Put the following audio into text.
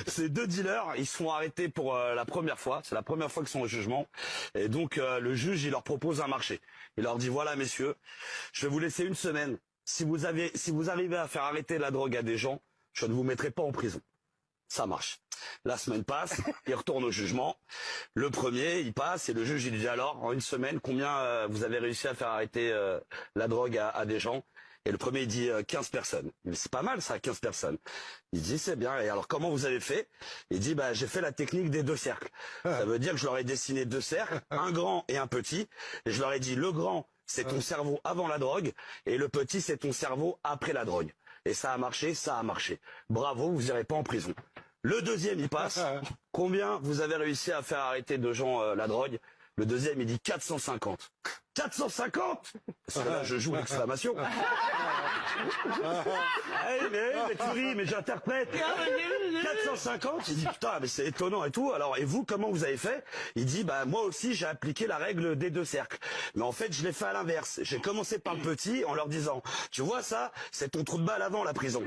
Ces deux dealers, ils se font arrêter pour la première fois. C'est la première fois qu'ils sont au jugement. Et donc, le juge, il leur propose un marché. Il leur dit, voilà, messieurs, je vais vous laisser une semaine. Si vous arrivez à faire arrêter la drogue à des gens, je ne vous mettrai pas en prison. Ça marche. La semaine passe, il retourne au jugement. Le premier, il passe et le juge, il dit alors, en une semaine, combien vous avez réussi à faire arrêter la drogue à des gens? Et le premier, il dit 15 personnes. Mais c'est pas mal ça, 15 personnes. Il dit c'est bien. Et alors comment vous avez fait? Il dit bah j'ai fait la technique des deux cercles. Ça veut dire que je leur ai dessiné deux cercles, un grand et un petit. Et je leur ai dit le grand, c'est ton cerveau avant la drogue, et le petit, c'est ton cerveau après la drogue. Et ça a marché, ça a marché. Bravo, vous irez pas en prison. Le deuxième, il passe. Combien vous avez réussi à faire arrêter de gens la drogue? Le deuxième, il dit 450. 450? Parce que là, je joue l'exclamation. Mais tu ris, mais j'interprète. 450? Il dit, putain, mais c'est étonnant et tout. Alors, et vous, comment vous avez fait? Il dit, bah, moi aussi, j'ai appliqué la règle des deux cercles. Mais en fait, je l'ai fait à l'inverse. J'ai commencé par le petit en leur disant, tu vois ça, c'est ton trou de balle avant la prison.